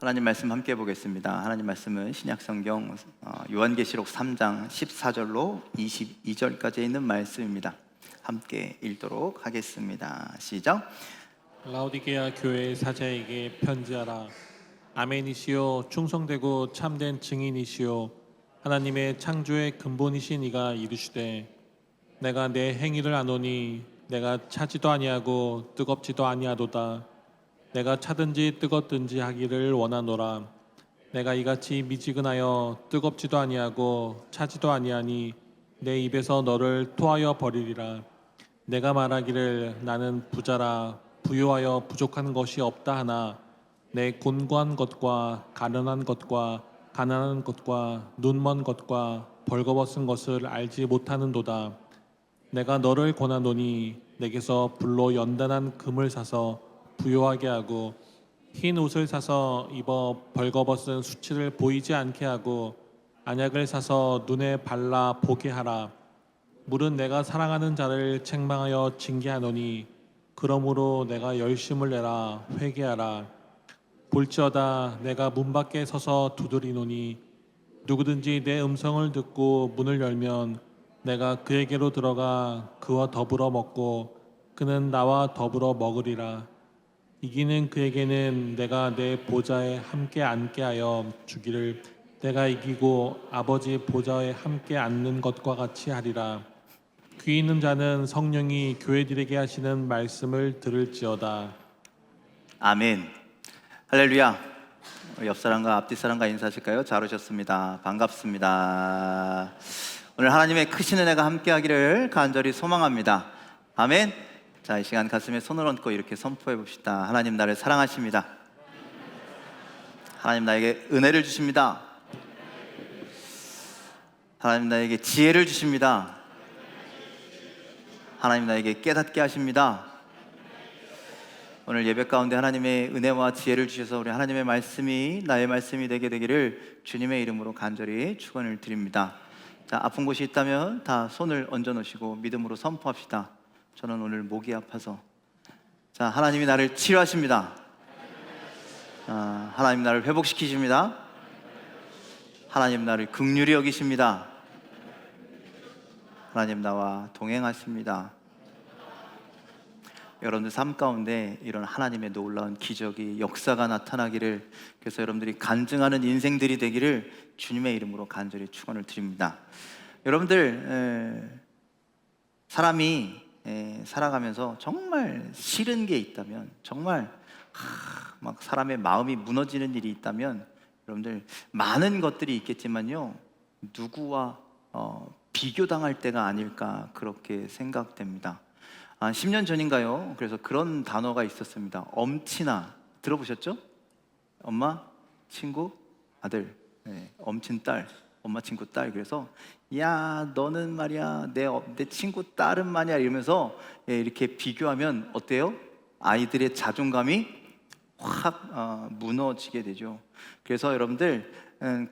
하나님 말씀 함께 보겠습니다. 하나님 말씀은 신약성경 요한계시록 3장 14절로 22절까지 있는 말씀입니다. 함께 읽도록 하겠습니다. 시작. 라오디게아 교회의 사자에게 편지하라. 아멘이시요 충성되고 참된 증인이시요 하나님의 창조의 근본이신 이가 이르시되 내가 내 행위를 아노니 내가 차지도 아니하고 뜨겁지도 아니하도다. 내가 차든지 뜨겁든지 하기를 원하노라. 내가 이같이 미지근하여 뜨겁지도 아니하고 차지도 아니하니 내 입에서 너를 토하여 버리리라. 내가 말하기를 나는 부자라 부요하여 부족한 것이 없다 하나 내 곤고한 것과 가련한 것과 가난한 것과 눈먼 것과 벌거벗은 것을 알지 못하는도다. 내가 너를 권하노니 내게서 불로 연단한 금을 사서 부요하게 하고 흰 옷을 사서 입어 벌거벗은 수치를 보이지 않게 하고 안약을 사서 눈에 발라 보게 하라. 물은 내가 사랑하는 자를 책망하여 징계하노니 그러므로 내가 열심을 내라 회개하라. 볼지어다 내가 문 밖에 서서 두드리노니 누구든지 내 음성을 듣고 문을 열면 내가 그에게로 들어가 그와 더불어 먹고 그는 나와 더불어 먹으리라. 이기는 그에게는 내가 내 보좌에 함께 앉게 하여 주기를 내가 이기고 아버지 보좌에 함께 앉는 것과 같이 하리라. 귀 있는 자는 성령이 교회들에게 하시는 말씀을 들을지어다. 아멘. 할렐루야. 옆 사람과 앞뒤 사람과 인사하실까요? 잘 오셨습니다. 반갑습니다. 오늘 하나님의 크신 은혜가 함께하기를 간절히 소망합니다. 아멘. 자, 이 시간 가슴에 손을 얹고 이렇게 선포해 봅시다. 하나님 나를 사랑하십니다. 하나님 나에게 은혜를 주십니다. 하나님 나에게 지혜를 주십니다. 하나님 나에게 깨닫게 하십니다. 오늘 예배 가운데 하나님의 은혜와 지혜를 주셔서 우리 하나님의 말씀이 나의 말씀이 되게 되기를 주님의 이름으로 간절히 축원을 드립니다. 자, 아픈 곳이 있다면 다 손을 얹어 놓으시고 믿음으로 선포합시다. 저는 오늘 목이 아파서. 자, 하나님이 나를 치료하십니다. 하나님 나를 회복시키십니다. 하나님 나를 긍휼히 여기십니다. 하나님 나와 동행하십니다. 여러분들 삶 가운데 이런 하나님의 놀라운 기적이 역사가 나타나기를, 그래서 여러분들이 간증하는 인생들이 되기를 주님의 이름으로 간절히 축원을 드립니다. 여러분들 사람이 살아가면서 정말 싫은 게 있다면, 정말 막 사람의 마음이 무너지는 일이 있다면 여러분들 많은 것들이 있겠지만요, 누구와 비교당할 때가 아닐까 그렇게 생각됩니다. 10년 전인가요? 그래서 그런 단어가 있었습니다. 엄친아. 들어보셨죠? 엄마, 친구, 아들, 엄친 딸, 엄마, 친구, 딸. 그래서 야, 너는 말이야 내 친구 딸은 말이야 이러면서 이렇게 비교하면 어때요? 아이들의 자존감이 확 무너지게 되죠. 그래서 여러분들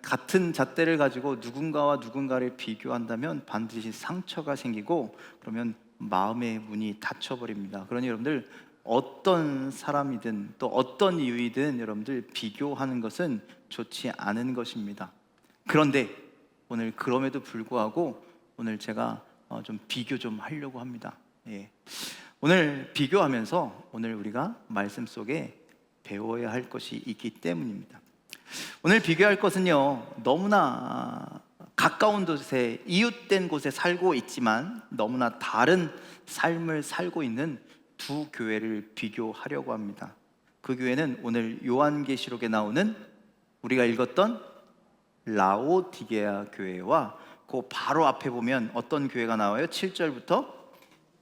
같은 잣대를 가지고 누군가와 누군가를 비교한다면 반드시 상처가 생기고 그러면 마음의 문이 닫혀버립니다. 그러니 여러분들 어떤 사람이든 또 어떤 이유이든 여러분들 비교하는 것은 좋지 않은 것입니다. 그런데 오늘 그럼에도 불구하고 오늘 제가 좀 비교 좀 하려고 합니다. 오늘 비교하면서 오늘 우리가 말씀 속에 배워야 할 것이 있기 때문입니다. 오늘 비교할 것은요, 너무나 가까운 곳에, 이웃된 곳에 살고 있지만 너무나 다른 삶을 살고 있는 두 교회를 비교하려고 합니다. 그 교회는 오늘 요한계시록에 나오는 우리가 읽었던 라오디게아 교회와 그 바로 앞에 보면 어떤 교회가 나와요? 7절부터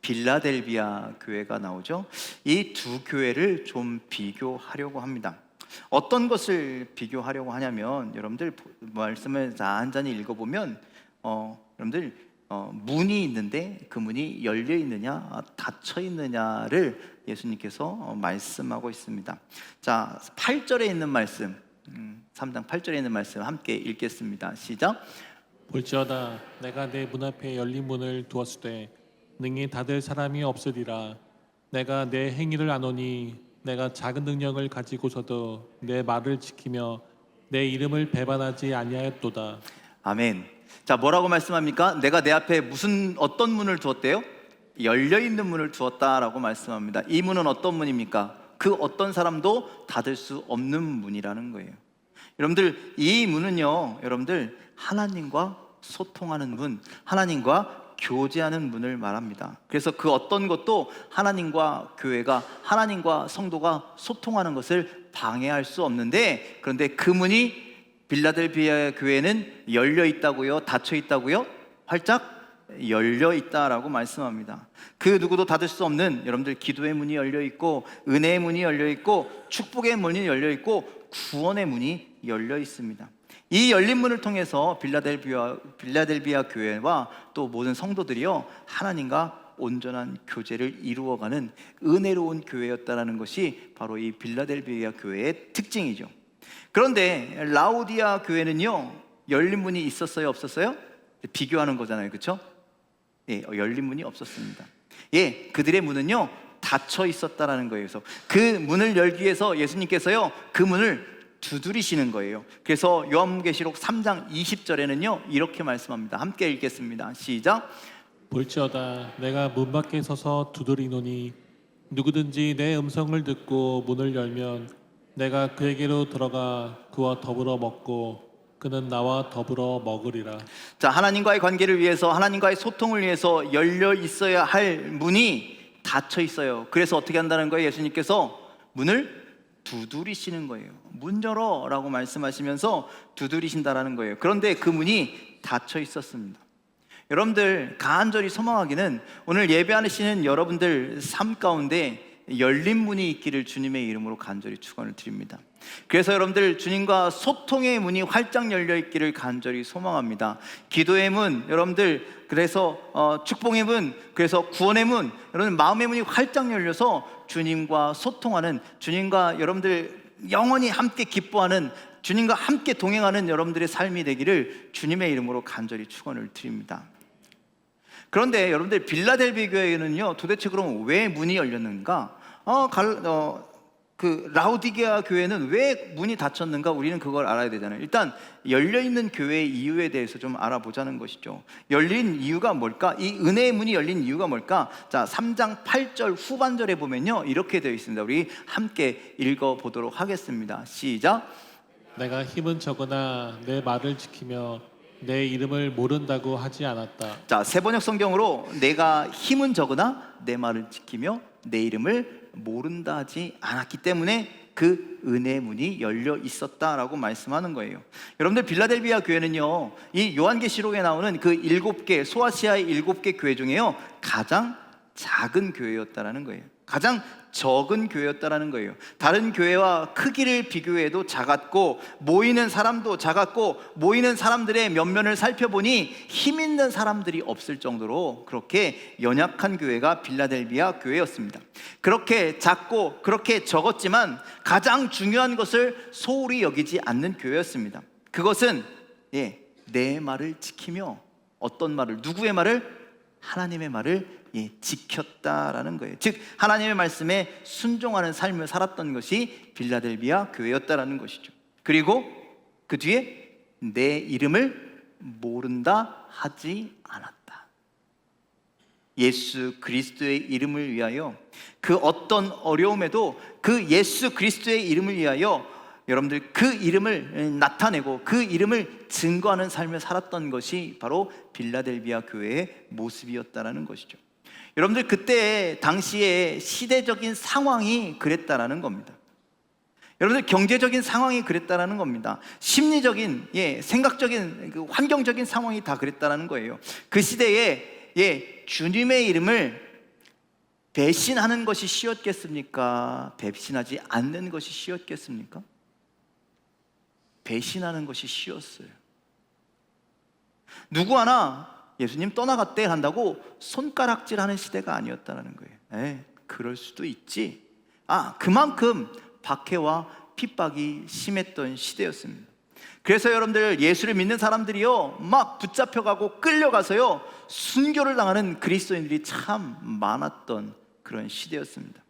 빌라델비아 교회가 나오죠. 이 두 교회를 좀 비교하려고 합니다. 어떤 것을 비교하려고 하냐면, 여러분들 말씀을 잔잔히 읽어보면 여러분들 문이 있는데 그 문이 열려 있느냐 닫혀 있느냐를 예수님께서 말씀하고 있습니다. 자, 8절에 있는 말씀, 3장 8절에 있는 말씀 함께 읽겠습니다. 시작. 볼지어다 내가 내 문 앞에 열린 문을 두었을 때 능히 닫을 사람이 없으리라. 내가 내 행위를 아노니 내가 작은 능력을 가지고서도 내 말을 지키며 내 이름을 배반하지 아니하였도다. 아멘. 자, 뭐라고 말씀합니까? 내가 내 앞에 어떤 문을 두었대요? 열려 있는 문을 두었다라고 말씀합니다. 이 문은 어떤 문입니까? 그 어떤 사람도 닫을 수 없는 문이라는 거예요. 여러분들, 이 문은요, 여러분들 하나님과 소통하는 문, 하나님과 교제하는 문을 말합니다. 그래서 그 어떤 것도 하나님과 교회가, 하나님과 성도가 소통하는 것을 방해할 수 없는데, 그런데 그 문이 빌라델비아 교회는 열려 있다고요? 닫혀 있다고요? 활짝 열려 있다라고 말씀합니다. 그 누구도 닫을 수 없는, 여러분들, 기도의 문이 열려 있고, 은혜의 문이 열려 있고, 축복의 문이 열려 있고, 구원의 문이 열려 있습니다. 이 열린 문을 통해서 빌라델비아 교회와 또 모든 성도들이요, 하나님과 온전한 교제를 이루어가는 은혜로운 교회였다라는 것이 바로 이 빌라델비아 교회의 특징이죠. 그런데 라오디아 교회는요, 열린 문이 있었어요, 없었어요? 비교하는 거잖아요, 그렇죠? 예, 열린 문이 없었습니다. 예, 그들의 문은요 닫혀 있었다라는 거예요. 그래서 그 문을 열기 위해서 예수님께서요 그 문을 두드리시는 거예요. 그래서 요한계시록 3장 20절에는요 이렇게 말씀합니다. 함께 읽겠습니다. 시작. 볼지어다 내가 문 밖에 서서 두드리노니 누구든지 내 음성을 듣고 문을 열면 내가 그에게로 들어가 그와 더불어 먹고 그는 나와 더불어 먹으리라. 자, 하나님과의 관계를 위해서, 하나님과의 소통을 위해서 열려 있어야 할 문이 닫혀 있어요. 그래서 어떻게 한다는 거예요? 예수님께서 문을 두드리시는 거예요. 문 열어라고 말씀하시면서 두드리신다라는 거예요. 그런데 그 문이 닫혀 있었습니다. 여러분들, 간절히 소망하기는 오늘 예배하시는 여러분들 삶 가운데 열린 문이 있기를 주님의 이름으로 간절히 축원을 드립니다. 그래서 여러분들, 주님과 소통의 문이 활짝 열려 있기를 간절히 소망합니다. 기도의 문, 여러분들, 그래서 축복의 문, 그래서 구원의 문, 여러분 마음의 문이 활짝 열려서 주님과 소통하는, 주님과 여러분들 영원히 함께 기뻐하는, 주님과 함께 동행하는 여러분들의 삶이 되기를 주님의 이름으로 간절히 축원을 드립니다. 그런데 여러분들, 빌라델비 교회는요 도대체 그럼 왜 문이 열렸는가? 그 라오디게아 교회는 왜 문이 닫혔는가? 우리는 그걸 알아야 되잖아요. 일단 열려있는 교회의 이유에 대해서 좀 알아보자는 것이죠. 열린 이유가 뭘까? 이 은혜의 문이 열린 이유가 뭘까? 자, 3장 8절 후반절에 보면요 이렇게 되어 있습니다. 우리 함께 읽어보도록 하겠습니다. 시작. 내가 힘은 적으나 내 말을 지키며 내 이름을 모른다고 하지 않았다. 자, 세번역 성경으로 내가 힘은 적으나 내 말을 지키며 내 이름을 모른다 하지 않았기 때문에 그 은혜의 문이 열려 있었다라고 말씀하는 거예요. 여러분들, 빌라델비아 교회는요 이 요한계시록에 나오는 그 7개, 소아시아의 7개 교회 중에요 가장 작은 교회였다라는 거예요. 가장 적은 교회였다라는 거예요. 다른 교회와 크기를 비교해도 작았고, 모이는 사람도 작았고, 모이는 사람들의 면면을 살펴보니 힘 있는 사람들이 없을 정도로 그렇게 연약한 교회가 빌라델비아 교회였습니다. 그렇게 작고 그렇게 적었지만 가장 중요한 것을 소홀히 여기지 않는 교회였습니다. 그것은 내 말을 지키며, 어떤 말을, 누구의 말을? 하나님의 말을 지켰다라는 거예요. 즉 하나님의 말씀에 순종하는 삶을 살았던 것이 빌라델비아 교회였다라는 것이죠. 그리고 그 뒤에 내 이름을 모른다 하지 않았다. 예수 그리스도의 이름을 위하여, 그 어떤 어려움에도 그 예수 그리스도의 이름을 위하여 여러분들 그 이름을 나타내고 그 이름을 증거하는 삶을 살았던 것이 바로 빌라델비아 교회의 모습이었다라는 것이죠. 여러분들, 그때 당시에 시대적인 상황이 그랬다라는 겁니다. 여러분들, 경제적인 상황이 그랬다라는 겁니다. 심리적인, 생각적인, 그 환경적인 상황이 다 그랬다라는 거예요. 그 시대에 주님의 이름을 배신하는 것이 쉬웠겠습니까? 배신하지 않는 것이 쉬웠겠습니까? 배신하는 것이 쉬웠어요. 누구 하나 예수님 떠나갔대 한다고 손가락질하는 시대가 아니었다는 거예요. 그럴 수도 있지. 그만큼 박해와 핍박이 심했던 시대였습니다. 그래서 여러분들, 예수를 믿는 사람들이요 막 붙잡혀가고 끌려가서요 순교를 당하는 그리스도인들이 참 많았던 그런 시대였습니다.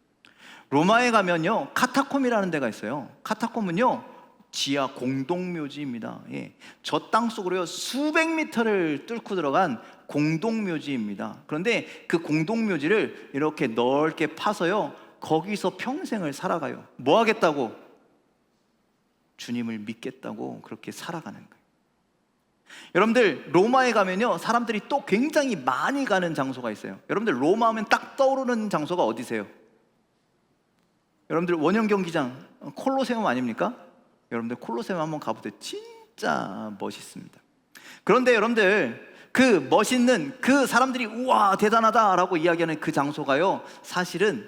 로마에 가면요, 카타콤이라는 데가 있어요. 카타콤은요, 지하 공동묘지입니다. 예. 저 땅속으로요 수백 미터를 뚫고 들어간 공동묘지입니다. 그런데 그 공동묘지를 이렇게 넓게 파서요, 거기서 평생을 살아가요. 뭐 하겠다고? 주님을 믿겠다고 그렇게 살아가는 거예요. 여러분들, 로마에 가면요 사람들이 또 굉장히 많이 가는 장소가 있어요. 여러분들, 로마 하면 딱 떠오르는 장소가 어디세요? 여러분들, 원형 경기장 콜로세움 아닙니까? 여러분들, 콜로세움 한번 가보세요. 진짜 멋있습니다. 그런데 여러분들, 그 멋있는 그 사람들이 우와 대단하다라고 이야기하는 그 장소가요, 사실은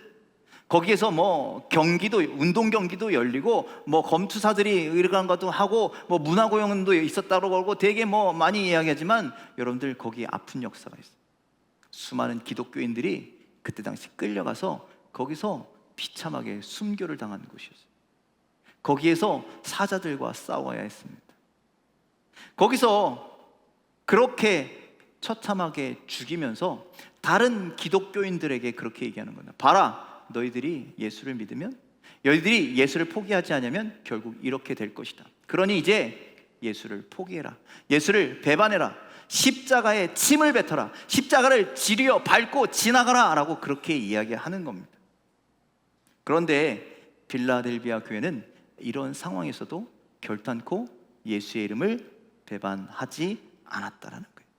거기에서 뭐 경기도, 운동 경기도 열리고 뭐 검투사들이 이런 것도 하고 뭐 문화공연도 있었다고 그러고 되게 뭐 많이 이야기하지만, 여러분들 거기에 아픈 역사가 있어요. 수많은 기독교인들이 그때 당시 끌려가서 거기서 비참하게 순교를 당한 곳이었어요. 거기에서 사자들과 싸워야 했습니다. 거기서 그렇게 처참하게 죽이면서 다른 기독교인들에게 그렇게 얘기하는 겁니다. 봐라, 너희들이 예수를 믿으면, 너희들이 예수를 포기하지 않으면 결국 이렇게 될 것이다. 그러니 이제 예수를 포기해라. 예수를 배반해라. 십자가에 침을 뱉어라. 십자가를 지려 밟고 지나가라 라고 그렇게 이야기하는 겁니다. 그런데 빌라델비아 교회는 이런 상황에서도 결단코 예수의 이름을 배반하지 않았다라는 거예요.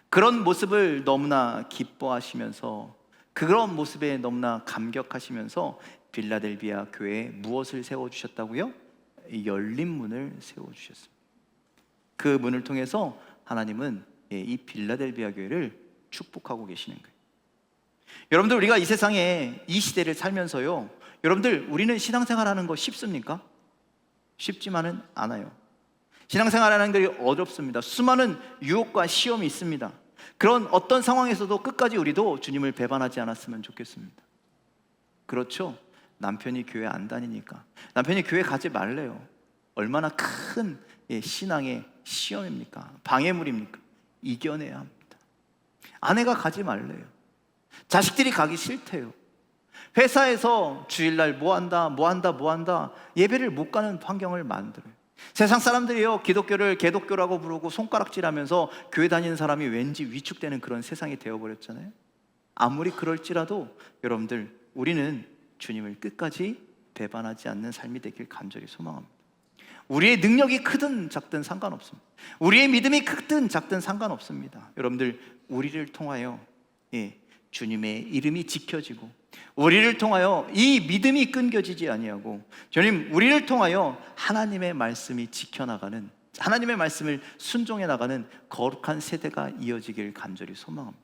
그런 모습을 너무나 기뻐하시면서, 그런 모습에 너무나 감격하시면서 빌라델비아 교회에 무엇을 세워주셨다고요? 열린 문을 세워주셨습니다. 그 문을 통해서 하나님은 이 빌라델비아 교회를 축복하고 계시는 거예요. 여러분들, 우리가 이 세상에 이 시대를 살면서요, 여러분들, 우리는 신앙생활하는 거 쉽습니까? 쉽지만은 않아요. 신앙생활하는 게 어렵습니다. 수많은 유혹과 시험이 있습니다. 그런 어떤 상황에서도 끝까지 우리도 주님을 배반하지 않았으면 좋겠습니다. 그렇죠? 남편이 교회 안 다니니까 남편이 교회 가지 말래요. 얼마나 큰 신앙의 시험입니까? 방해물입니까? 이겨내야 합니다. 아내가 가지 말래요. 자식들이 가기 싫대요. 회사에서 주일날 뭐한다 예배를 못 가는 환경을 만들어요. 세상 사람들이요, 기독교를 개독교라고 부르고 손가락질하면서 교회 다니는 사람이 왠지 위축되는 그런 세상이 되어버렸잖아요. 아무리 그럴지라도 여러분들, 우리는 주님을 끝까지 배반하지 않는 삶이 되길 간절히 소망합니다. 우리의 능력이 크든 작든 상관없습니다. 우리의 믿음이 크든 작든 상관없습니다. 여러분들, 우리를 통하여 주님의 이름이 지켜지고, 우리를 통하여 이 믿음이 끊겨지지 아니하고, 주님, 우리를 통하여 하나님의 말씀이 지켜나가는, 하나님의 말씀을 순종해 나가는 거룩한 세대가 이어지길 간절히 소망합니다.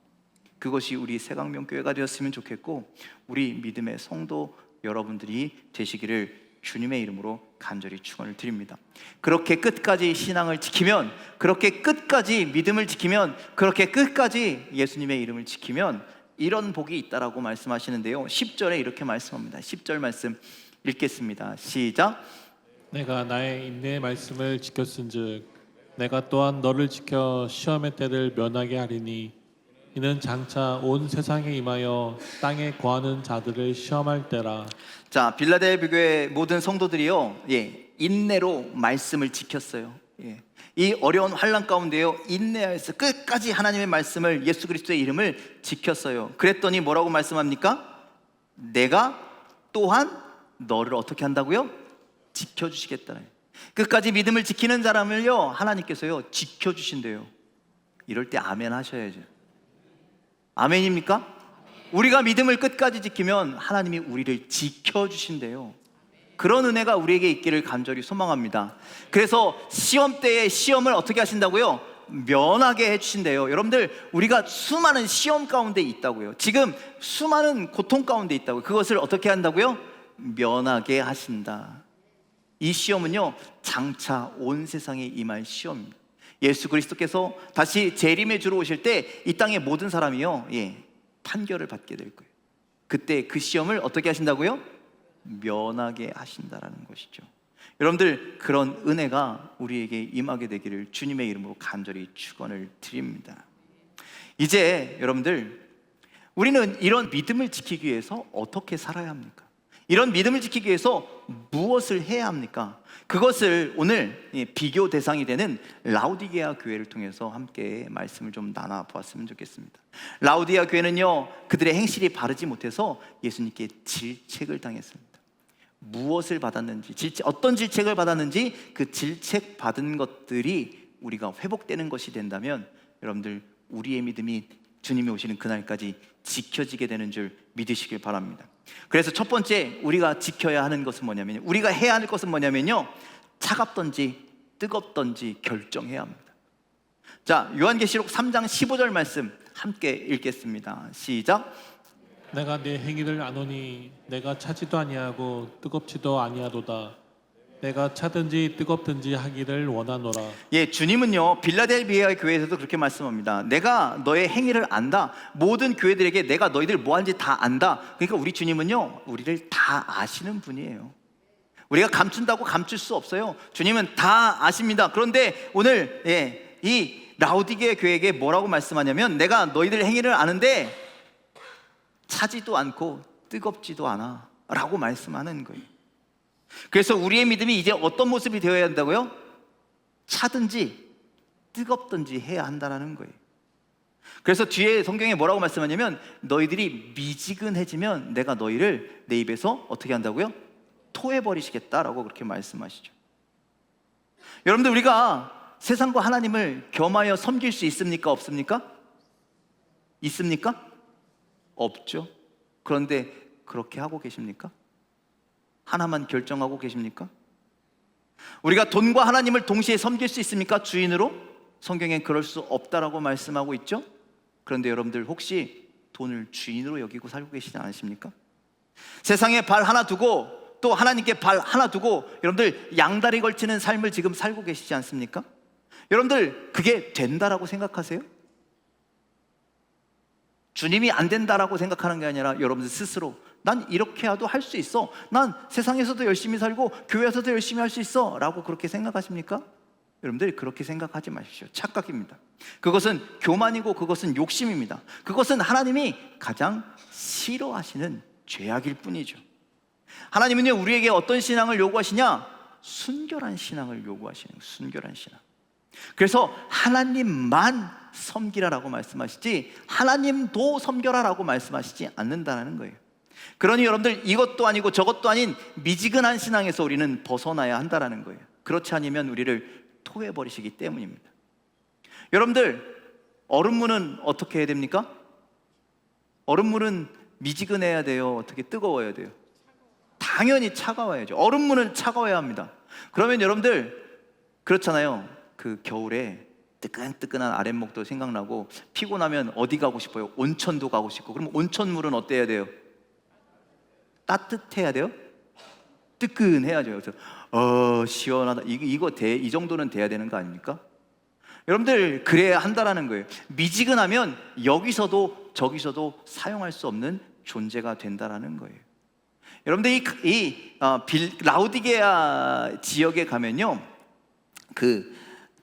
그것이 우리 새강명교회가 되었으면 좋겠고, 우리 믿음의 성도 여러분들이 되시기를 주님의 이름으로 간절히 축원을 드립니다. 그렇게 끝까지 신앙을 지키면, 그렇게 끝까지 믿음을 지키면, 그렇게 끝까지 예수님의 이름을 지키면 이런 복이 있다라고 말씀하시는데요, 10절에 이렇게 말씀합니다. 10절 말씀 읽겠습니다. 시작. 내가 나의 인내의 말씀을 지켰은즉 내가 또한 너를 지켜 시험의 때를 면하게 하리니 이는 장차 온 세상에 임하여 땅에 거하는 자들을 시험할 때라. 자, 빌라델비아 교회 모든 성도들이요, 인내로 말씀을 지켰어요. 이 어려운 환난 가운데요, 인내하여서 끝까지 하나님의 말씀을, 예수 그리스도의 이름을 지켰어요. 그랬더니 뭐라고 말씀합니까? 내가 또한 너를 어떻게 한다고요? 지켜주시겠다는. 끝까지 믿음을 지키는 사람을요, 하나님께서요 지켜주신대요. 이럴 때 아멘 하셔야죠. 아멘입니까? 우리가 믿음을 끝까지 지키면 하나님이 우리를 지켜주신대요. 그런 은혜가 우리에게 있기를 간절히 소망합니다. 그래서 시험 때에 시험을 어떻게 하신다고요? 면하게 해주신대요. 여러분들, 우리가 수많은 시험 가운데 있다고요. 지금 수많은 고통 가운데 있다고요. 그것을 어떻게 한다고요? 면하게 하신다. 이 시험은요, 장차 온 세상에 임할 시험입니다. 예수 그리스도께서 다시 재림의 주로 오실 때 이 땅의 모든 사람이요, 판결을 받게 될 거예요. 그때 그 시험을 어떻게 하신다고요? 면하게 하신다라는 것이죠. 여러분들, 그런 은혜가 우리에게 임하게 되기를 주님의 이름으로 간절히 축원을 드립니다. 이제 여러분들, 우리는 이런 믿음을 지키기 위해서 어떻게 살아야 합니까? 이런 믿음을 지키기 위해서 무엇을 해야 합니까? 그것을 오늘 비교 대상이 되는 라우디게아 교회를 통해서 함께 말씀을 좀 나눠보았으면 좋겠습니다. 라우디게아 교회는요, 그들의 행실이 바르지 못해서 예수님께 질책을 당했습니다. 무엇을 받았는지, 어떤 질책을 받았는지 그 질책 받은 것들이 우리가 회복되는 것이 된다면 여러분들 우리의 믿음이 주님이 오시는 그날까지 지켜지게 되는 줄 믿으시길 바랍니다. 그래서 첫 번째 우리가 지켜야 하는 것은 뭐냐면요, 우리가 해야 할 것은 뭐냐면요, 차갑던지 뜨겁던지 결정해야 합니다. 자, 요한계시록 3장 15절 말씀 함께 읽겠습니다. 시작. 내가 내 행위를 아노니 내가 차지도 아니하고 뜨겁지도 아니하도다. 내가 차든지 뜨겁든지 하기를 원하노라. 예, 주님은요 빌라델비아 교회에서도 그렇게 말씀합니다. 내가 너의 행위를 안다. 모든 교회들에게 내가 너희들 뭐하는지 다 안다. 그러니까 우리 주님은요 우리를 다 아시는 분이에요. 우리가 감춘다고 감출 수 없어요. 주님은 다 아십니다. 그런데 오늘 이 라우디게 교회에게 뭐라고 말씀하냐면, 내가 너희들 행위를 아는데 차지도 않고 뜨겁지도 않아 라고 말씀하는 거예요. 그래서 우리의 믿음이 이제 어떤 모습이 되어야 한다고요? 차든지 뜨겁든지 해야 한다는 거예요. 그래서 뒤에 성경에 뭐라고 말씀하냐면, 너희들이 미지근해지면 내가 너희를 내 입에서 어떻게 한다고요? 토해버리시겠다라고 그렇게 말씀하시죠. 여러분들, 우리가 세상과 하나님을 겸하여 섬길 수 있습니까? 없습니까? 있습니까? 없죠. 그런데 그렇게 하고 계십니까? 하나만 결정하고 계십니까? 우리가 돈과 하나님을 동시에 섬길 수 있습니까? 주인으로? 성경엔 그럴 수 없다라고 말씀하고 있죠. 그런데 여러분들 혹시 돈을 주인으로 여기고 살고 계시지 않으십니까? 세상에 발 하나 두고 또 하나님께 발 하나 두고 여러분들 양다리 걸치는 삶을 지금 살고 계시지 않습니까? 여러분들 그게 된다라고 생각하세요? 주님이 안 된다라고 생각하는 게 아니라 여러분들 스스로 난 이렇게라도 할 수 있어, 난 세상에서도 열심히 살고 교회에서도 열심히 할 수 있어 라고 그렇게 생각하십니까? 여러분들 그렇게 생각하지 마십시오. 착각입니다. 그것은 교만이고 그것은 욕심입니다. 그것은 하나님이 가장 싫어하시는 죄악일 뿐이죠. 하나님은요 우리에게 어떤 신앙을 요구하시냐? 순결한 신앙을 요구하시는 거예요. 순결한 신앙. 그래서 하나님만 섬기라라고 말씀하시지 하나님도 섬겨라라고 말씀하시지 않는다는 거예요. 그러니 여러분들 이것도 아니고 저것도 아닌 미지근한 신앙에서 우리는 벗어나야 한다는 거예요. 그렇지 않으면 우리를 토해버리시기 때문입니다. 여러분들 얼음물은 어떻게 해야 됩니까? 얼음물은 미지근해야 돼요? 어떻게 뜨거워야 돼요? 당연히 차가워야죠. 얼음물은 차가워야 합니다. 그러면 여러분들 그렇잖아요. 그 겨울에 뜨끈뜨끈한 아랫목도 생각나고 피곤하면 어디 가고 싶어요? 온천도 가고 싶고. 그럼 온천물은 어때야 돼요? 따뜻해야 돼요? 뜨끈해야죠. 그래서 시원하다. 이 정도는 돼야 되는 거 아닙니까? 여러분들 그래야 한다라는 거예요. 미지근하면 여기서도 저기서도 사용할 수 없는 존재가 된다라는 거예요. 여러분들 라우디게아 지역에 가면요,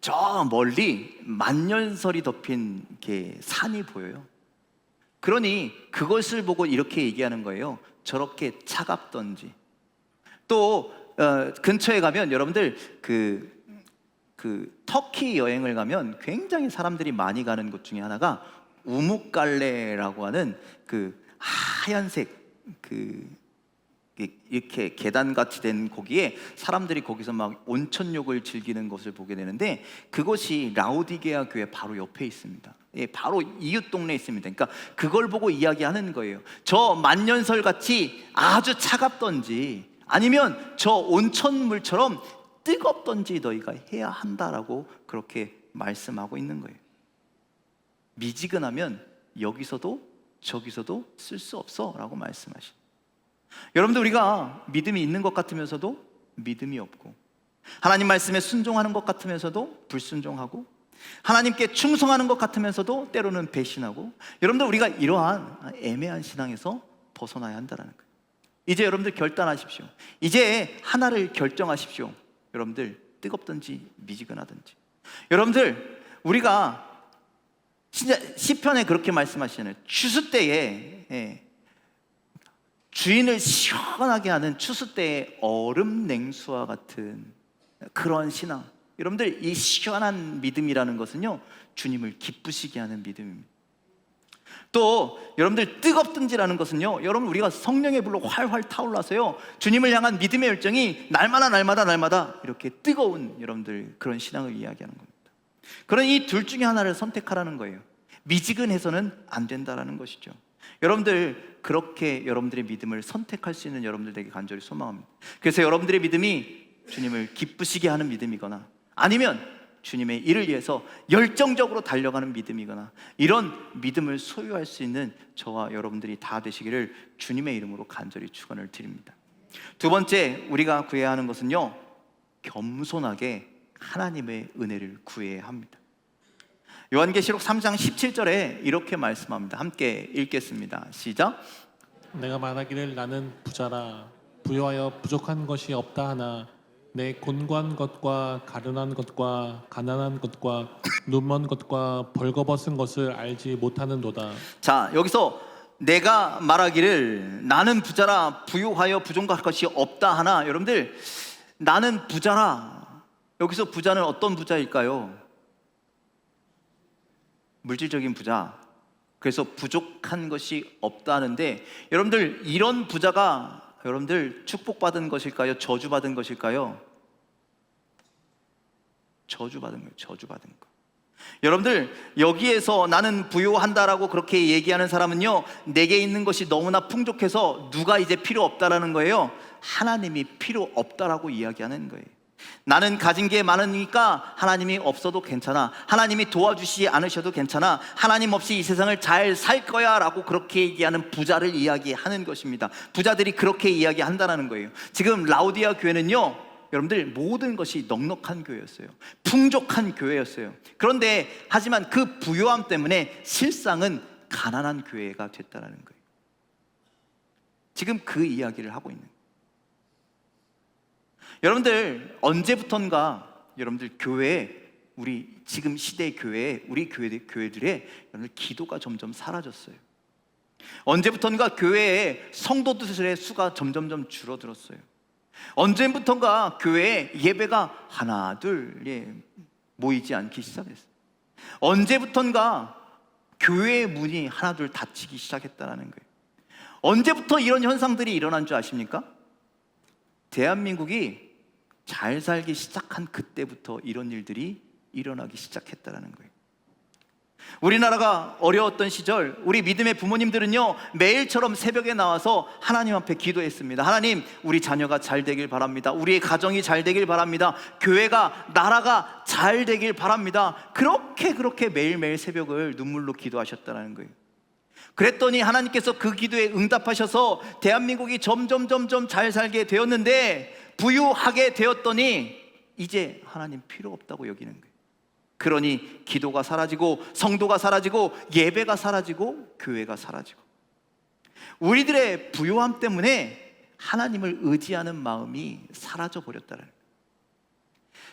저 멀리 만년설이 덮인 이렇게 산이 보여요. 그러니 그것을 보고 이렇게 얘기하는 거예요. 저렇게 차갑던지. 또 근처에 가면 여러분들 그 터키 여행을 가면 굉장히 사람들이 많이 가는 곳 중에 하나가 우묵갈레라고 하는 그 하얀색 이렇게 계단같이 된 거기에 사람들이 거기서 막 온천욕을 즐기는 것을 보게 되는데, 그것이 라우디게아 교회 바로 옆에 있습니다. 예, 바로 이웃 동네에 있습니다. 그러니까 그걸 보고 이야기하는 거예요. 저 만년설 같이 아주 차갑던지 아니면 저 온천물처럼 뜨겁던지 너희가 해야 한다라고 그렇게 말씀하고 있는 거예요. 미지근하면 여기서도 저기서도 쓸 수 없어 라고 말씀하시죠. 여러분들 우리가 믿음이 있는 것 같으면서도 믿음이 없고, 하나님 말씀에 순종하는 것 같으면서도 불순종하고, 하나님께 충성하는 것 같으면서도 때로는 배신하고, 여러분들 우리가 이러한 애매한 신앙에서 벗어나야 한다는 거예요. 이제 여러분들 결단하십시오. 이제 하나를 결정하십시오. 여러분들 뜨겁든지 미지근하든지. 여러분들 우리가 진짜 시편에 그렇게 말씀하시잖아요. 추수 때에 주인을 시원하게 하는 추수 때의 얼음 냉수와 같은 그러한 신앙. 여러분들, 이 시원한 믿음이라는 것은요, 주님을 기쁘시게 하는 믿음입니다. 또 여러분들, 뜨겁든지라는 것은요, 여러분, 우리가 성령의 불로 활활 타올라서요, 주님을 향한 믿음의 열정이 날마다 이렇게 뜨거운, 여러분들, 그런 신앙을 이야기하는 겁니다. 그런 이 둘 중에 하나를 선택하라는 거예요. 미지근해서는 안 된다라는 것이죠. 여러분들, 그렇게 여러분들의 믿음을 선택할 수 있는 여러분들 되게 간절히 소망합니다. 그래서 여러분들의 믿음이 주님을 기쁘시게 하는 믿음이거나, 아니면 주님의 일을 위해서 열정적으로 달려가는 믿음이거나, 이런 믿음을 소유할 수 있는 저와 여러분들이 다 되시기를 주님의 이름으로 간절히 축원을 드립니다. 두 번째, 우리가 구해야 하는 것은요, 겸손하게 하나님의 은혜를 구해야 합니다. 요한계시록 3장 17절에 이렇게 말씀합니다. 함께 읽겠습니다. 시작. 내가 말하기를 나는 부자라 부여하여 부족한 것이 없다 하나 내 곤고한 것과 가련한 것과 가난한 것과 눈먼 것과 벌거벗은 것을 알지 못하는도다. 자, 여기서 내가 말하기를 나는 부자라 부유하여 부족한 것이 없다 하나, 여러분들, 나는 부자라, 여기서 부자는 어떤 부자일까요? 물질적인 부자. 그래서 부족한 것이 없다 하는데, 여러분들, 이런 부자가 여러분들 축복받은 것일까요? 저주받은 것일까요? 저주받은 거예요. 저주받은 거. 여러분들, 여기에서 나는 부유한다라고 그렇게 얘기하는 사람은요, 내게 있는 것이 너무나 풍족해서 누가 이제 필요 없다라는 거예요. 하나님이 필요 없다라고 이야기하는 거예요. 나는 가진 게 많으니까 하나님이 없어도 괜찮아, 하나님이 도와주시지 않으셔도 괜찮아, 하나님 없이 이 세상을 잘 살 거야 라고 그렇게 얘기하는 부자를 이야기하는 것입니다. 부자들이 그렇게 이야기한다는 거예요. 지금 라우디아 교회는요, 여러분들, 모든 것이 넉넉한 교회였어요. 풍족한 교회였어요. 그런데 하지만 그 부요함 때문에 실상은 가난한 교회가 됐다는 거예요. 지금 그 이야기를 하고 있는 거예요. 여러분들, 언제부턴가 여러분들 교회에, 우리 지금 시대의 교회에, 우리 교회들의 여러분들 기도가 점점 사라졌어요. 언제부턴가 교회에 성도들의 수가 점점 줄어들었어요. 언제부턴가 교회에 예배가 하나 둘 모이지 않기 시작했어요. 언제부턴가 교회의 문이 하나 둘 닫히기 시작했다는 거예요. 언제부터 이런 현상들이 일어난 줄 아십니까? 대한민국이 잘 살기 시작한 그때부터 이런 일들이 일어나기 시작했다는 거예요. 우리나라가 어려웠던 시절, 우리 믿음의 부모님들은요, 매일처럼 새벽에 나와서 하나님 앞에 기도했습니다. 하나님, 우리 자녀가 잘 되길 바랍니다. 우리의 가정이 잘 되길 바랍니다. 교회가, 나라가 잘 되길 바랍니다. 그렇게 매일매일 새벽을 눈물로 기도하셨다는 거예요. 그랬더니 하나님께서 그 기도에 응답하셔서 대한민국이 점점 잘 살게 되었는데, 부유하게 되었더니 이제 하나님 필요 없다고 여기는 거예요. 그러니 기도가 사라지고 성도가 사라지고 예배가 사라지고 교회가 사라지고, 우리들의 부요함 때문에 하나님을 의지하는 마음이 사라져 버렸다는 거예요.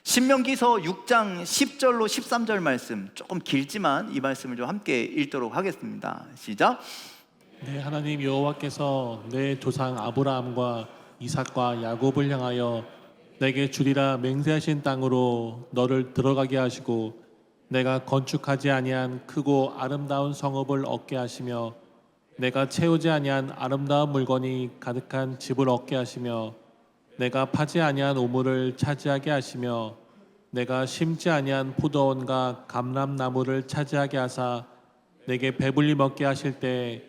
신명기서 6장 10절로 13절 말씀, 조금 길지만 이 말씀을 좀 함께 읽도록 하겠습니다. 시작. 내 하나님 여호와께서 내 조상 아브라함과 이삭과 야곱을 향하여 내게 주리라 맹세하신 땅으로 너를 들어가게 하시고 내가 건축하지 아니한 크고 아름다운 성읍을 얻게 하시며 내가 채우지 아니한 아름다운 물건이 가득한 집을 얻게 하시며 내가 파지 아니한 우물을 차지하게 하시며 내가 심지 아니한 포도원과 감람나무를 차지하게 하사 내게 배불리 먹게 하실 때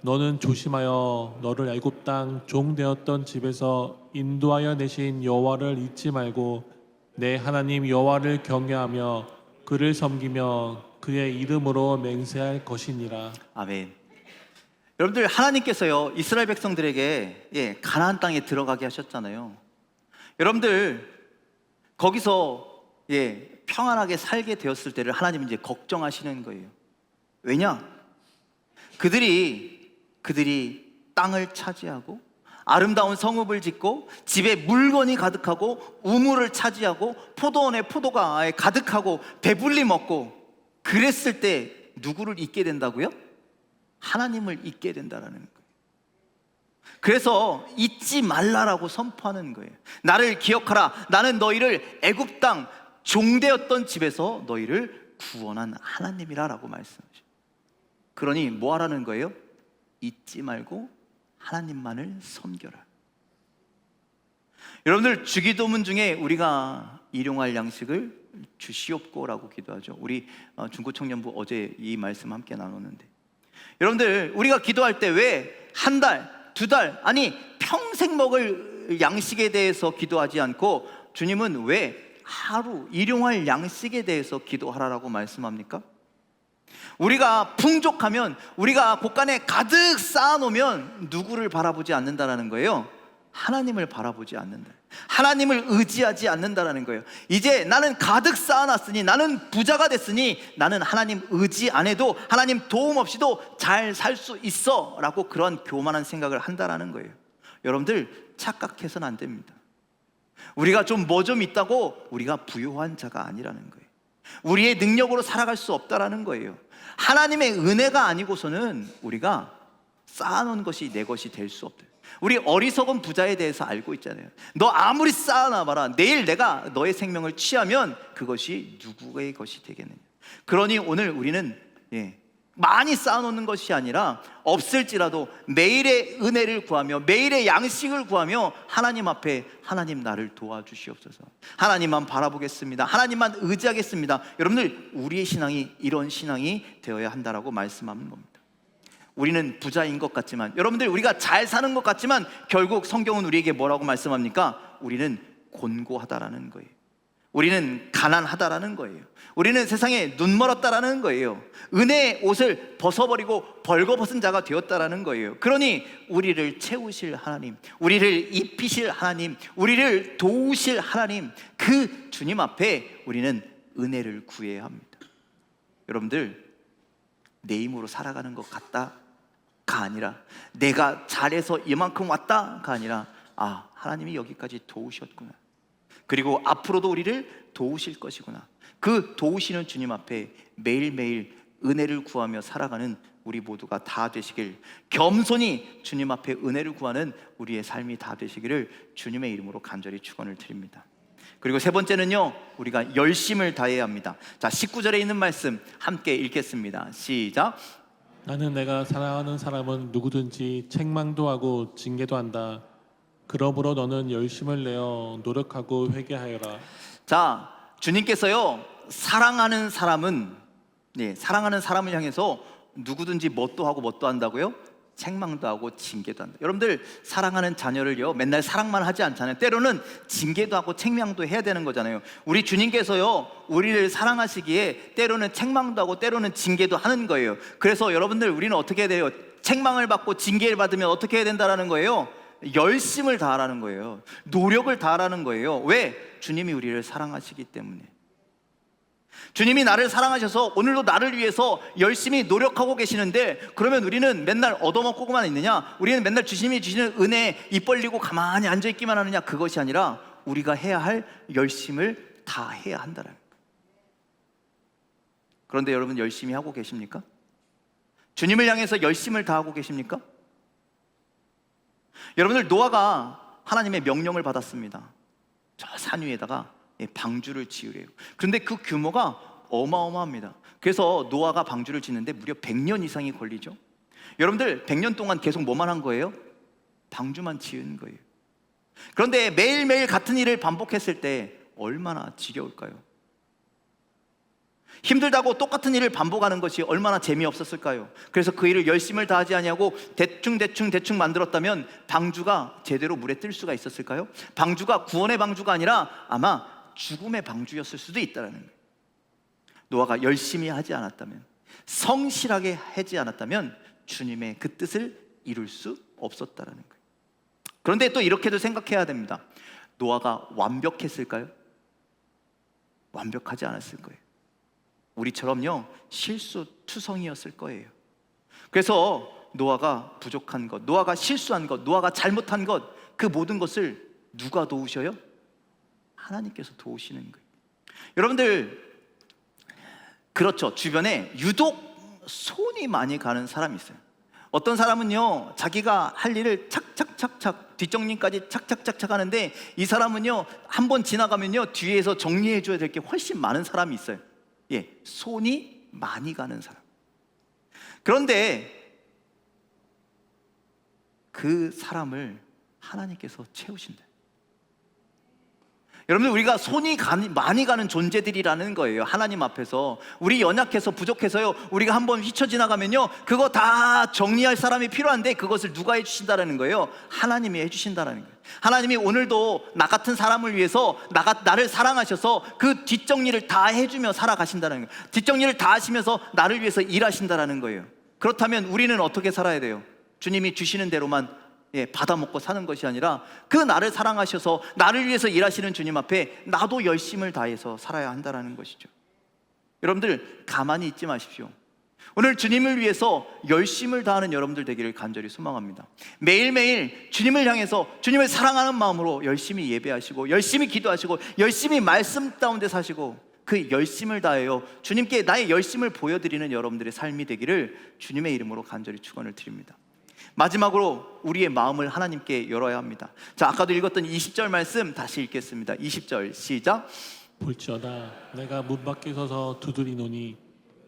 너는 조심하여 너를 애굽 땅 종 되었던 집에서 인도하여 내신 여호와를 잊지 말고 내 하나님 여호와를 경외하며 그를 섬기며 그의 이름으로 맹세할 것이니라. 아멘. 여러분들, 하나님께서요, 이스라엘 백성들에게 가나안 땅에 들어가게 하셨잖아요. 여러분들, 거기서 평안하게 살게 되었을 때를 하나님은 이제 걱정하시는 거예요. 왜냐? 그들이 땅을 차지하고 아름다운 성읍을 짓고 집에 물건이 가득하고 우물을 차지하고 포도원에 포도가 가득하고 배불리 먹고 그랬을 때 누구를 잊게 된다고요? 하나님을 잊게 된다라는 거예요. 그래서 잊지 말라라고 선포하는 거예요. 나를 기억하라. 나는 너희를 애굽 땅 종되었던 집에서 너희를 구원한 하나님이라라고 말씀하셔요. 그러니 뭐 하라는 거예요? 잊지 말고 하나님만을 섬겨라. 여러분들, 주기도문 중에 우리가 일용할 양식을 주시옵고라고 기도하죠. 우리 중고청년부 어제 이 말씀 함께 나눴는데, 여러분들, 우리가 기도할 때 왜 한 달, 두 달, 아니 평생 먹을 양식에 대해서 기도하지 않고 주님은 왜 하루 일용할 양식에 대해서 기도하라라고 말씀합니까? 우리가 풍족하면, 우리가 곳간에 가득 쌓아놓으면 누구를 바라보지 않는다라는 거예요? 하나님을 바라보지 않는다. 하나님을 의지하지 않는다라는 거예요. 이제 나는 가득 쌓아놨으니, 나는 부자가 됐으니 나는 하나님 의지 안 해도, 하나님 도움 없이도 잘 살 수 있어 라고 그런 교만한 생각을 한다라는 거예요. 여러분들, 착각해서는 안 됩니다. 우리가 좀 뭐 좀 있다고 우리가 부유한 자가 아니라는 거예요. 우리의 능력으로 살아갈 수 없다라는 거예요. 하나님의 은혜가 아니고서는 우리가 쌓아놓은 것이 내 것이 될 수 없다. 우리 어리석은 부자에 대해서 알고 있잖아요. 너 아무리 쌓아놔봐라, 내일 내가 너의 생명을 취하면 그것이 누구의 것이 되겠느냐. 그러니 오늘 우리는 많이 쌓아놓는 것이 아니라 없을지라도 매일의 은혜를 구하며 매일의 양식을 구하며 하나님 앞에, 하나님 나를 도와주시옵소서, 하나님만 바라보겠습니다, 하나님만 의지하겠습니다. 여러분들, 우리의 신앙이 이런 신앙이 되어야 한다라고 말씀하는 겁니다. 우리는 부자인 것 같지만, 여러분들, 우리가 잘 사는 것 같지만 결국 성경은 우리에게 뭐라고 말씀합니까? 우리는 곤고하다라는 거예요. 우리는 가난하다라는 거예요. 우리는 세상에 눈멀었다라는 거예요. 은혜의 옷을 벗어버리고 벌거벗은 자가 되었다라는 거예요. 그러니 우리를 채우실 하나님, 우리를 입히실 하나님, 우리를 도우실 하나님, 그 주님 앞에 우리는 은혜를 구해야 합니다. 여러분들, 내 힘으로 살아가는 것 같다가 아니라, 내가 잘해서 이만큼 왔다가 아니라, 아, 하나님이 여기까지 도우셨구나, 그리고 앞으로도 우리를 도우실 것이구나, 그 도우시는 주님 앞에 매일매일 은혜를 구하며 살아가는 우리 모두가 다 되시길, 겸손히 주님 앞에 은혜를 구하는 우리의 삶이 다 되시기를 주님의 이름으로 간절히 축원을 드립니다. 그리고 세 번째는요, 우리가 열심을 다해야 합니다. 자, 19절에 있는 말씀 함께 읽겠습니다. 시작. 나는 내가 사랑하는 사람은 누구든지 책망도 하고 징계도 한다. 그러므로 너는 열심을 내어 노력하고 회개하여라. 자, 주님께서요, 사랑하는 사람은, 사랑하는 사람을 향해서 누구든지 뭣도 하고 뭣도 한다고요? 책망도 하고 징계도 한다. 여러분들, 사랑하는 자녀를요, 맨날 사랑만 하지 않잖아요. 때로는 징계도 하고 책망도 해야 되는 거잖아요. 우리 주님께서요, 우리를 사랑하시기에 때로는 책망도 하고 때로는 징계도 하는 거예요. 그래서 여러분들, 우리는 어떻게 해야 돼요? 책망을 받고 징계를 받으면 어떻게 해야 된다라는 거예요? 열심을 다하라는 거예요. 노력을 다하라는 거예요. 왜? 주님이 우리를 사랑하시기 때문에. 주님이 나를 사랑하셔서 오늘도 나를 위해서 열심히 노력하고 계시는데, 그러면 우리는 맨날 얻어먹고만 있느냐? 우리는 맨날 주님이 주시는 은혜에 입 벌리고 가만히 앉아있기만 하느냐? 그것이 아니라 우리가 해야 할 열심을 다 해야 한다는 거예요. 그런데 여러분, 열심히 하고 계십니까? 주님을 향해서 열심을 다하고 계십니까? 여러분들, 노아가 하나님의 명령을 받았습니다. 저 산 위에다가 방주를 지으래요. 그런데 그 규모가 어마어마합니다. 그래서 노아가 방주를 짓는데 무려 100년 이상이 걸리죠. 여러분들, 100년 동안 계속 뭐만 한 거예요? 방주만 지은 거예요. 그런데 매일매일 같은 일을 반복했을 때 얼마나 지겨울까요? 힘들다고 똑같은 일을 반복하는 것이 얼마나 재미없었을까요? 그래서 그 일을 열심을 다하지 아니하고 대충 만들었다면 방주가 제대로 물에 뜰 수가 있었을까요? 방주가 구원의 방주가 아니라 아마 죽음의 방주였을 수도 있다는 거예요. 노아가 열심히 하지 않았다면, 성실하게 하지 않았다면 주님의 그 뜻을 이룰 수 없었다는 거예요. 그런데 또 이렇게도 생각해야 됩니다. 노아가 완벽했을까요? 완벽하지 않았을 거예요. 우리처럼요, 실수투성이었을 거예요. 그래서 노아가 부족한 것, 노아가 실수한 것, 노아가 잘못한 것, 그 모든 것을 누가 도우셔요? 하나님께서 도우시는 거예요. 여러분들, 그렇죠, 주변에 유독 손이 많이 가는 사람이 있어요. 어떤 사람은요, 자기가 할 일을 착착착착, 뒷정리까지 착착착착 하는데, 이 사람은요, 한 번 지나가면요, 뒤에서 정리해 줘야 될 게 훨씬 많은 사람이 있어요. 예, 손이 많이 가는 사람. 그런데 그 사람을 하나님께서 채우신다. 여러분들, 우리가 손이 많이 가는 존재들이라는 거예요. 하나님 앞에서. 우리 연약해서 부족해서요, 우리가 한번 휘쳐 지나가면요, 그거 다 정리할 사람이 필요한데, 그것을 누가 해주신다라는 거예요? 하나님이 해주신다라는 거예요. 하나님이 오늘도 나 같은 사람을 위해서 나를 사랑하셔서 그 뒷정리를 다 해주며 살아가신다는 거예요. 뒷정리를 다 하시면서 나를 위해서 일하신다라는 거예요. 그렇다면 우리는 어떻게 살아야 돼요? 주님이 주시는 대로만 받아먹고 사는 것이 아니라, 그 나를 사랑하셔서 나를 위해서 일하시는 주님 앞에 나도 열심을 다해서 살아야 한다는 것이죠. 여러분들, 가만히 있지 마십시오. 오늘 주님을 위해서 열심을 다하는 여러분들 되기를 간절히 소망합니다. 매일매일 주님을 향해서 주님을 사랑하는 마음으로 열심히 예배하시고, 열심히 기도하시고, 열심히 말씀 가운데 사시고, 그 열심을 다해요, 주님께 나의 열심을 보여드리는 여러분들의 삶이 되기를 주님의 이름으로 간절히 축원을 드립니다. 마지막으로 우리의 마음을 하나님께 열어야 합니다. 자, 아까도 읽었던 20절 말씀 다시 읽겠습니다. 20절 시작. 볼지어다 내가 문 밖에 서서 두드리노니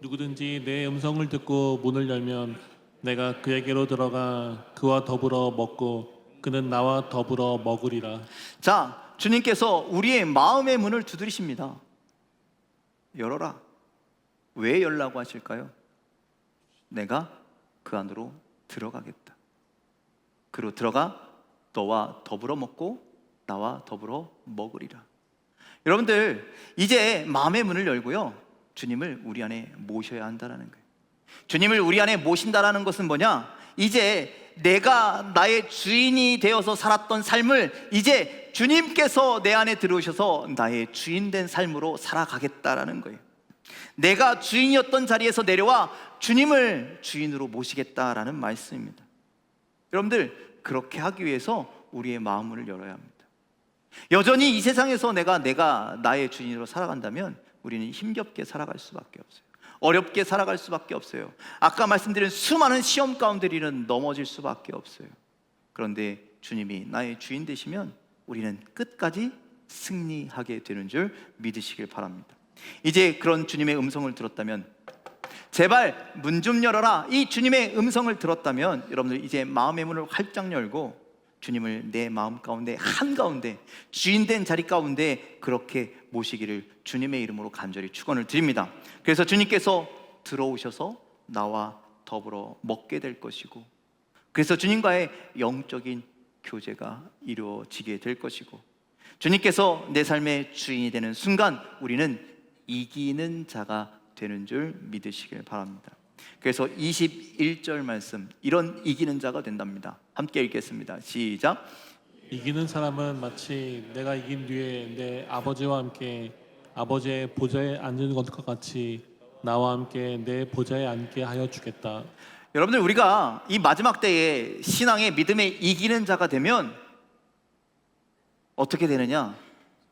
누구든지 내 음성을 듣고 문을 열면 내가 그에게로 들어가 그와 더불어 먹고 그는 나와 더불어 먹으리라. 자, 주님께서 우리의 마음의 문을 두드리십니다. 열어라. 왜 열라고 하실까요? 내가 그 안으로 들어가겠다. 그리고 들어가 너와 더불어 먹고 나와 더불어 먹으리라. 여러분들, 이제 마음의 문을 열고요, 주님을 우리 안에 모셔야 한다는 거예요. 주님을 우리 안에 모신다라는 것은 뭐냐? 이제 내가 나의 주인이 되어서 살았던 삶을 이제 주님께서 내 안에 들어오셔서 나의 주인 된 삶으로 살아가겠다라는 거예요. 내가 주인이었던 자리에서 내려와 주님을 주인으로 모시겠다라는 말씀입니다. 여러분들, 그렇게 하기 위해서 우리의 마음을 열어야 합니다. 여전히 이 세상에서 내가 나의 주인으로 살아간다면 우리는 힘겹게 살아갈 수밖에 없어요. 어렵게 살아갈 수밖에 없어요. 아까 말씀드린 수많은 시험 가운데 우리는 넘어질 수밖에 없어요. 그런데 주님이 나의 주인 되시면 우리는 끝까지 승리하게 되는 줄 믿으시길 바랍니다. 이제 그런 주님의 음성을 들었다면, 제발 문 좀 열어라, 이 주님의 음성을 들었다면, 여러분들 이제 마음의 문을 활짝 열고 주님을 내 마음 가운데 한가운데 주인된 자리 가운데 그렇게 모시기를 주님의 이름으로 간절히 축원을 드립니다. 그래서 주님께서 들어오셔서 나와 더불어 먹게 될 것이고, 그래서 주님과의 영적인 교제가 이루어지게 될 것이고, 주님께서 내 삶의 주인이 되는 순간 우리는 이기는 자가 되는 줄 믿으시길 바랍니다. 그래서 21절 말씀, 이런 이기는 자가 된답니다. 함께 읽겠습니다. 시작. 이기는 사람은 마치 내가 이긴 뒤에 내 아버지와 함께 아버지의 보좌에 앉은 것과 같이 나와 함께 내 보좌에 앉게 하여 주겠다. 여러분들, 우리가 이 마지막 때에 신앙의 믿음의 이기는 자가 되면 어떻게 되느냐?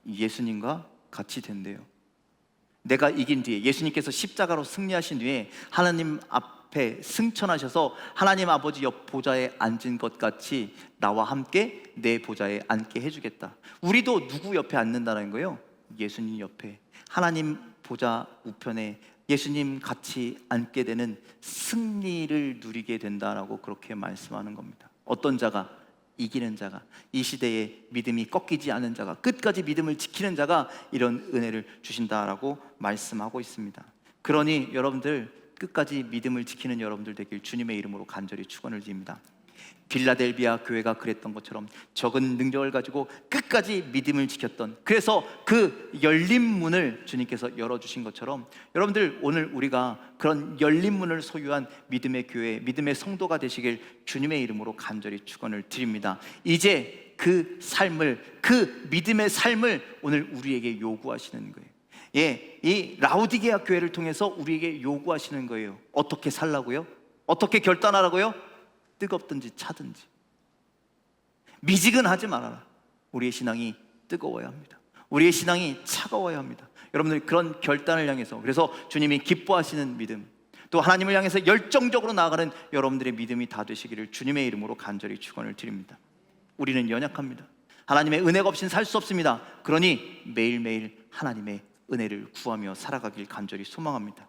예수님과 같이 된대요. 내가 이긴 뒤에, 예수님께서 십자가로 승리하신 뒤에 하나님 앞에 승천하셔서 하나님 아버지 옆 보좌에 앉은 것 같이 나와 함께 내 보좌에 앉게 해주겠다. 우리도 누구 옆에 앉는다는 거예요? 예수님 옆에, 하나님 보좌 우편에 예수님 같이 앉게 되는 승리를 누리게 된다라고 그렇게 말씀하는 겁니다. 어떤 자가? 이기는 자가, 이 시대에 믿음이 꺾이지 않는 자가, 끝까지 믿음을 지키는 자가 이런 은혜를 주신다라고 말씀하고 있습니다. 그러니 여러분들, 끝까지 믿음을 지키는 여러분들 되길 주님의 이름으로 간절히 축원을 드립니다. 빌라델비아 교회가 그랬던 것처럼 적은 능력을 가지고 끝까지 믿음을 지켰던, 그래서 그 열린 문을 주님께서 열어주신 것처럼 여러분들, 오늘 우리가 그런 열린 문을 소유한 믿음의 교회, 믿음의 성도가 되시길 주님의 이름으로 간절히 축원을 드립니다. 이제 그 삶을, 그 믿음의 삶을 오늘 우리에게 요구하시는 거예요. 예, 이 라우디게아 교회를 통해서 우리에게 요구하시는 거예요. 어떻게 살라고요? 어떻게 결단하라고요? 뜨겁든지 차든지, 미지근하지 말아라. 우리의 신앙이 뜨거워야 합니다. 우리의 신앙이 차가워야 합니다. 여러분들, 그런 결단을 향해서, 그래서 주님이 기뻐하시는 믿음, 또 하나님을 향해서 열정적으로 나아가는 여러분들의 믿음이 다 되시기를 주님의 이름으로 간절히 축원을 드립니다. 우리는 연약합니다. 하나님의 은혜가 없이는 살 수 없습니다. 그러니 매일매일 하나님의 은혜를 구하며 살아가길 간절히 소망합니다.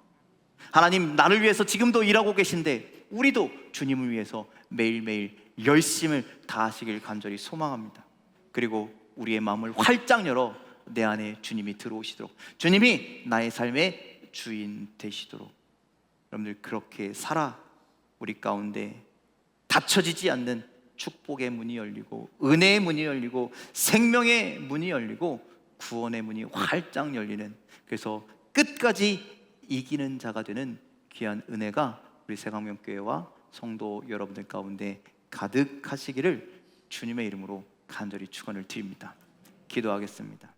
하나님, 나를 위해서 지금도 일하고 계신데 우리도 주님을 위해서 매일매일 열심을 다하시길 간절히 소망합니다. 그리고 우리의 마음을 활짝 열어 내 안에 주님이 들어오시도록, 주님이 나의 삶의 주인 되시도록 여러분들 그렇게 살아 우리 가운데 닫혀지지 않는 축복의 문이 열리고 은혜의 문이 열리고 생명의 문이 열리고 구원의 문이 활짝 열리는, 그래서 끝까지 이기는 자가 되는 귀한 은혜가 우리 새강명교회와 성도 여러분들 가운데 가득하시기를 주님의 이름으로 간절히 축원을 드립니다. 기도하겠습니다.